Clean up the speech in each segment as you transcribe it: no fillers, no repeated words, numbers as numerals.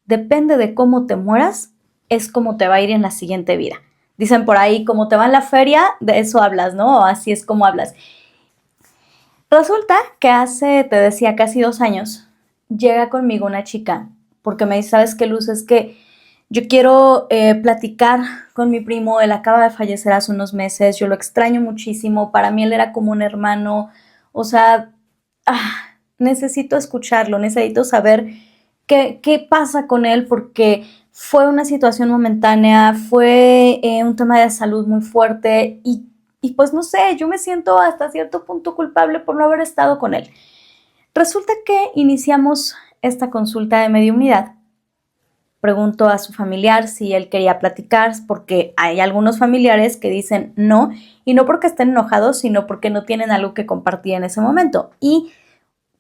depende de cómo te mueras, es como te va a ir en la siguiente vida. Dicen por ahí, como te va en la feria, de eso hablas, ¿no? O así es como hablas. Resulta que hace, te decía, casi 2 años, llega conmigo una chica, porque me dice, ¿sabes qué, Luz? Es que yo quiero platicar con mi primo, él acaba de fallecer hace unos meses, yo lo extraño muchísimo, para mí él era como un hermano, o sea, necesito escucharlo, necesito saber qué pasa con él, porque fue una situación momentánea, fue un tema de salud muy fuerte y pues no sé, yo me siento hasta cierto punto culpable por no haber estado con él. Resulta que iniciamos esta consulta de mediunidad. Pregunto a su familiar si él quería platicar, porque hay algunos familiares que dicen no, y no porque estén enojados, sino porque no tienen algo que compartir en ese momento. Y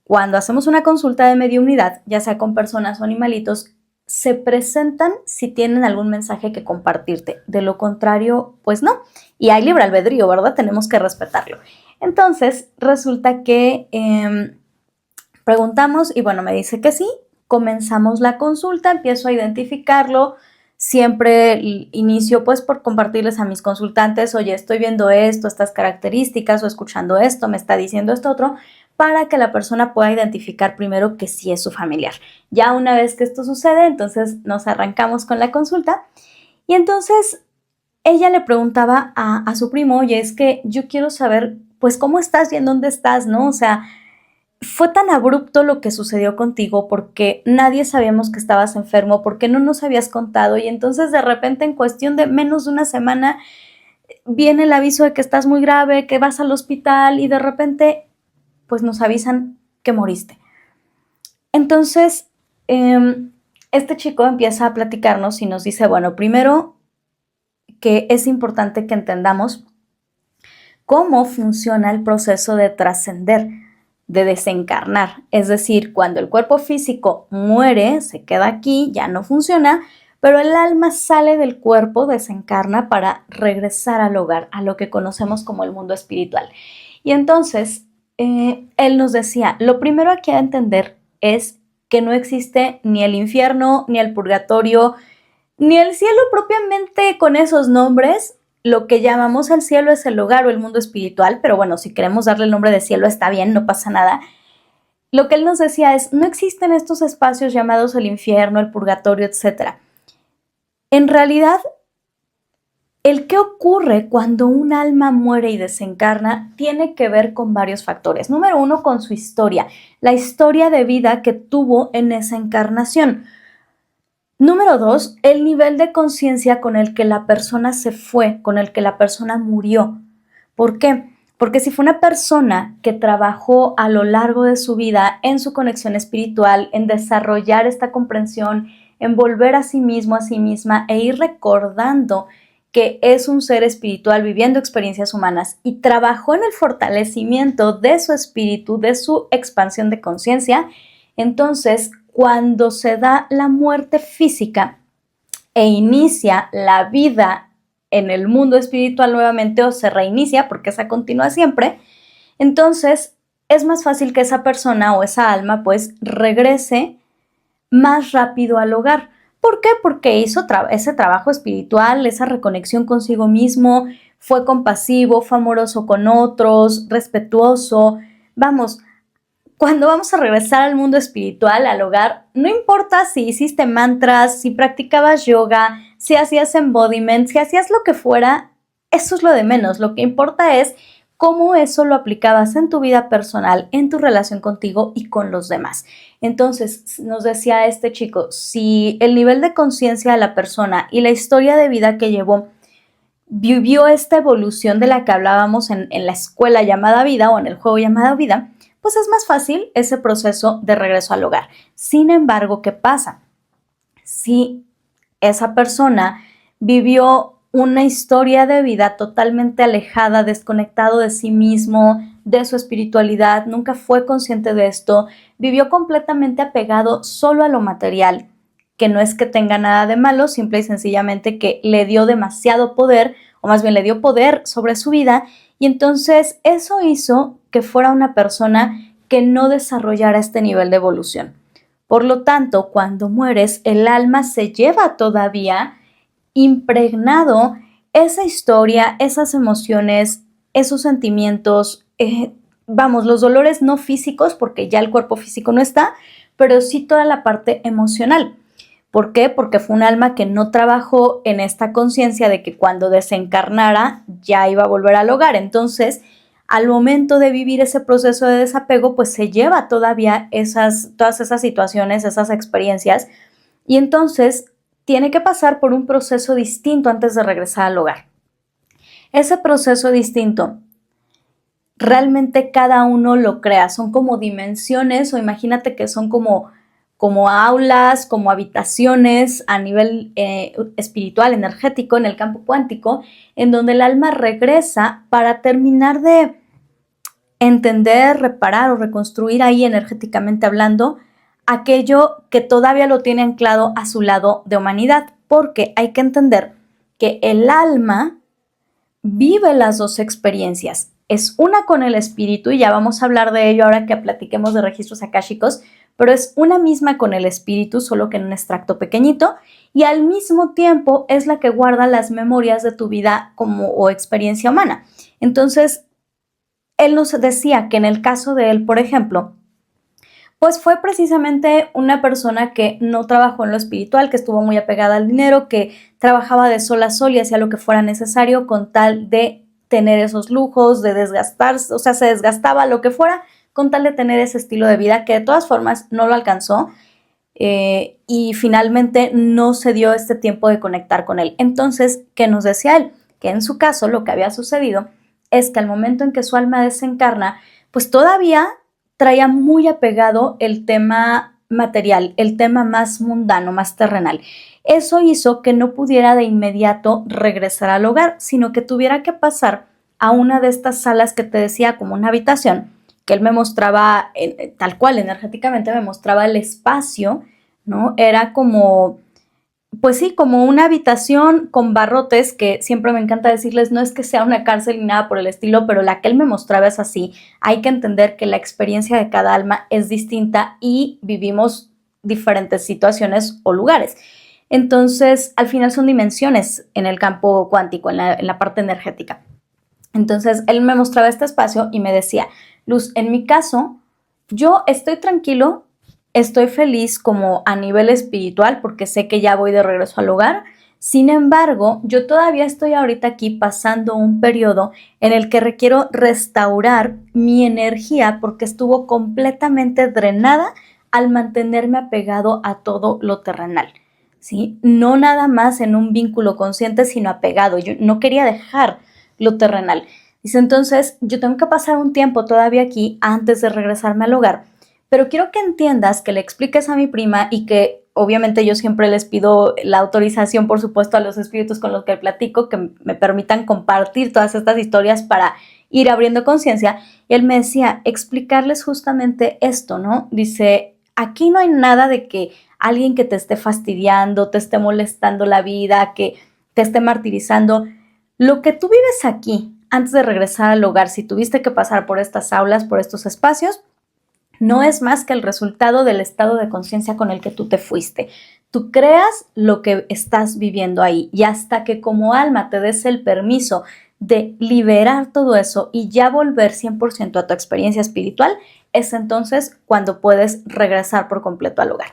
cuando hacemos una consulta de mediunidad, ya sea con personas o animalitos, se presentan si tienen algún mensaje que compartirte. De lo contrario, pues no. Y hay libre albedrío, ¿verdad? Tenemos que respetarlo. Entonces, resulta que preguntamos y bueno, me dice que sí. Comenzamos la consulta, empiezo a identificarlo. Siempre inicio pues por compartirles a mis consultantes, oye, estoy viendo esto, estas características o escuchando esto, me está diciendo esto otro, para que la persona pueda identificar primero que sí es su familiar. Ya una vez que esto sucede, entonces nos arrancamos con la consulta y entonces ella le preguntaba a su primo, oye, es que yo quiero saber pues cómo estás y en dónde estás, ¿no? O sea, fue tan abrupto lo que sucedió contigo porque nadie sabíamos que estabas enfermo, porque no nos habías contado y entonces de repente en cuestión de menos de una semana viene el aviso de que estás muy grave, que vas al hospital y de repente pues nos avisan que moriste. Entonces, este chico empieza a platicarnos y nos dice, bueno, primero que es importante que entendamos cómo funciona el proceso de trascender, de desencarnar. Es decir, cuando el cuerpo físico muere, se queda aquí, ya no funciona, pero el alma sale del cuerpo, desencarna para regresar al hogar, a lo que conocemos como el mundo espiritual. Y entonces, él nos decía, lo primero que hay que entender es que no existe ni el infierno, ni el purgatorio, ni el cielo propiamente con esos nombres. Lo que llamamos el cielo es el hogar o el mundo espiritual, pero bueno, si queremos darle el nombre de cielo está bien, no pasa nada. Lo que él nos decía es, no existen estos espacios llamados el infierno, el purgatorio, etc. En realidad, el qué ocurre cuando un alma muere y desencarna tiene que ver con varios factores. Número 1, con su historia, la historia de vida que tuvo en esa encarnación. Número 2, el nivel de conciencia con el que la persona se fue, con el que la persona murió. ¿Por qué? Porque si fue una persona que trabajó a lo largo de su vida en su conexión espiritual, en desarrollar esta comprensión, en volver a sí mismo, a sí misma e ir recordando que es un ser espiritual viviendo experiencias humanas y trabajó en el fortalecimiento de su espíritu, de su expansión de conciencia, entonces cuando se da la muerte física e inicia la vida en el mundo espiritual nuevamente o se reinicia porque esa continúa siempre, entonces es más fácil que esa persona o esa alma pues regrese más rápido al hogar. ¿Por qué? Porque hizo ese trabajo espiritual, esa reconexión consigo mismo, fue compasivo, fue amoroso con otros, respetuoso. Vamos, cuando vamos a regresar al mundo espiritual, al hogar, no importa si hiciste mantras, si practicabas yoga, si hacías embodiment, si hacías lo que fuera, eso es lo de menos. Lo que importa es cómo eso lo aplicabas en tu vida personal, en tu relación contigo y con los demás. Entonces, nos decía este chico, si el nivel de conciencia de la persona y la historia de vida que llevó vivió esta evolución de la que hablábamos en la escuela llamada vida o en el juego llamado vida, pues es más fácil ese proceso de regreso al hogar. Sin embargo, ¿qué pasa? Si esa persona vivió una historia de vida totalmente alejada, desconectado de sí mismo, de su espiritualidad, nunca fue consciente de esto, vivió completamente apegado solo a lo material, que no es que tenga nada de malo, simple y sencillamente que le dio demasiado poder, o más bien le dio poder sobre su vida, y entonces eso hizo que fuera una persona que no desarrollara este nivel de evolución. Por lo tanto, cuando mueres, el alma se lleva todavía impregnado esa historia, esas emociones, esos sentimientos, los dolores no físicos, porque ya el cuerpo físico no está, pero sí toda la parte emocional. ¿Por qué? Porque fue un alma que no trabajó en esta conciencia de que cuando desencarnara ya iba a volver al hogar. Entonces, al momento de vivir ese proceso de desapego, pues se lleva todavía todas esas situaciones, esas experiencias, y entonces tiene que pasar por un proceso distinto antes de regresar al hogar. Ese proceso distinto, realmente cada uno lo crea, son como dimensiones, o imagínate que son como aulas, como habitaciones a nivel espiritual, energético, en el campo cuántico, en donde el alma regresa para terminar de entender, reparar o reconstruir ahí energéticamente hablando aquello que todavía lo tiene anclado a su lado de humanidad, porque hay que entender que el alma vive las dos experiencias. Es una con el espíritu, y ya vamos a hablar de ello ahora que platiquemos de registros akáshicos, pero es una misma con el espíritu, solo que en un extracto pequeñito, y al mismo tiempo es la que guarda las memorias de tu vida o experiencia humana. Entonces, él nos decía que en el caso de él, por ejemplo, pues fue precisamente una persona que no trabajó en lo espiritual, que estuvo muy apegada al dinero, que trabajaba de sol a sol y hacía lo que fuera necesario con tal de tener esos lujos, de desgastarse, o sea, se desgastaba lo que fuera con tal de tener ese estilo de vida que de todas formas no lo alcanzó, y finalmente no se dio este tiempo de conectar con él. Entonces, ¿qué nos decía él? Que en su caso lo que había sucedido es que al momento en que su alma desencarna, pues todavía traía muy apegado el tema material, el tema más mundano, más terrenal. Eso hizo que no pudiera de inmediato regresar al hogar, sino que tuviera que pasar a una de estas salas que te decía, como una habitación, que él me mostraba, tal cual, energéticamente me mostraba el espacio, ¿no? Era como, pues sí, como una habitación con barrotes, que siempre me encanta decirles, no es que sea una cárcel ni nada por el estilo, pero la que él me mostraba es así. Hay que entender que la experiencia de cada alma es distinta y vivimos diferentes situaciones o lugares. Entonces, al final son dimensiones en el campo cuántico, en la parte energética. Entonces, él me mostraba este espacio y me decía, Luz, en mi caso, yo estoy tranquilo, estoy feliz como a nivel espiritual porque sé que ya voy de regreso al hogar. Sin embargo, yo todavía estoy ahorita aquí pasando un periodo en el que requiero restaurar mi energía porque estuvo completamente drenada al mantenerme apegado a todo lo terrenal, ¿sí? No nada más en un vínculo consciente, sino apegado. Yo no quería dejar lo terrenal. Dice, entonces, yo tengo que pasar un tiempo todavía aquí antes de regresarme al hogar. Pero quiero que entiendas, que le expliques a mi prima y que obviamente yo siempre les pido la autorización, por supuesto, a los espíritus con los que platico, que me permitan compartir todas estas historias para ir abriendo conciencia. Y él me decía, explicarles justamente esto, ¿no? Dice, aquí no hay nada de que alguien que te esté fastidiando, te esté molestando la vida, que te esté martirizando. Lo que tú vives aquí, antes de regresar al hogar, si tuviste que pasar por estas aulas, por estos espacios, no es más que el resultado del estado de conciencia con el que tú te fuiste. Tú creas lo que estás viviendo ahí, y hasta que como alma te des el permiso de liberar todo eso y ya volver 100% a tu experiencia espiritual, es entonces cuando puedes regresar por completo al hogar.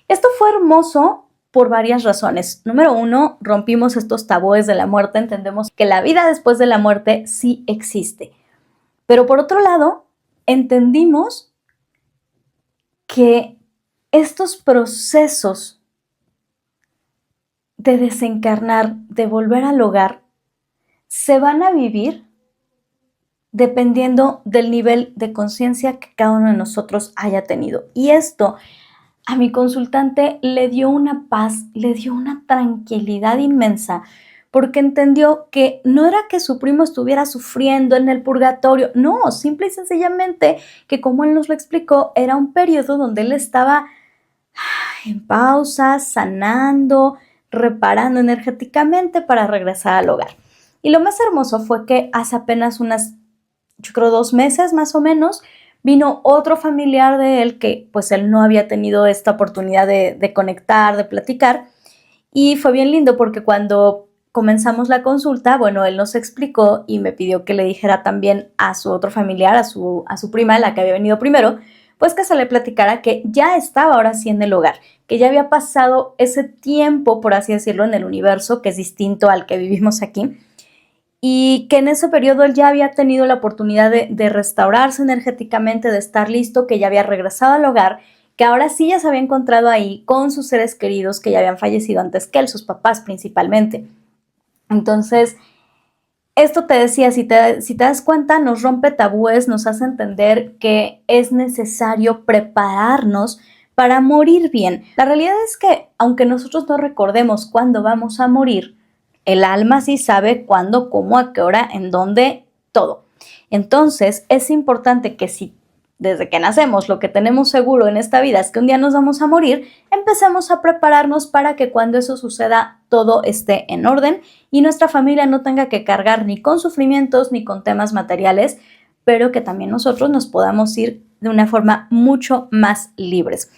Esto fue hermoso por varias razones. Número uno, rompimos estos tabúes de la muerte, entendemos que la vida después de la muerte sí existe. Pero por otro lado, entendimos que estos procesos de desencarnar, de volver al hogar, se van a vivir dependiendo del nivel de conciencia que cada uno de nosotros haya tenido. Y esto a mi consultante le dio una paz, le dio una tranquilidad inmensa, porque entendió que no era que su primo estuviera sufriendo en el purgatorio, no, simple y sencillamente que, como él nos lo explicó, era un periodo donde él estaba en pausa, sanando, reparando energéticamente para regresar al hogar. Y lo más hermoso fue que hace apenas yo creo 2 meses más o menos, vino otro familiar de él que pues él no había tenido esta oportunidad de conectar, de platicar, y fue bien lindo porque cuando comenzamos la consulta, bueno, él nos explicó y me pidió que le dijera también a su otro familiar, a su prima, la que había venido primero, pues que se le platicara que ya estaba ahora sí en el hogar, que ya había pasado ese tiempo, por así decirlo, en el universo, que es distinto al que vivimos aquí, y que en ese periodo él ya había tenido la oportunidad de restaurarse energéticamente, de estar listo, que ya había regresado al hogar, que ahora sí ya se había encontrado ahí con sus seres queridos que ya habían fallecido antes que él, sus papás principalmente. Entonces, esto te decía, si te das cuenta, nos rompe tabúes, nos hace entender que es necesario prepararnos para morir bien. La realidad es que, aunque nosotros no recordemos cuándo vamos a morir, el alma sí sabe cuándo, cómo, a qué hora, en dónde, todo. Entonces, es importante que si desde que nacemos lo que tenemos seguro en esta vida es que un día nos vamos a morir, empecemos a prepararnos para que cuando eso suceda todo esté en orden y nuestra familia no tenga que cargar ni con sufrimientos ni con temas materiales, pero que también nosotros nos podamos ir de una forma mucho más libres.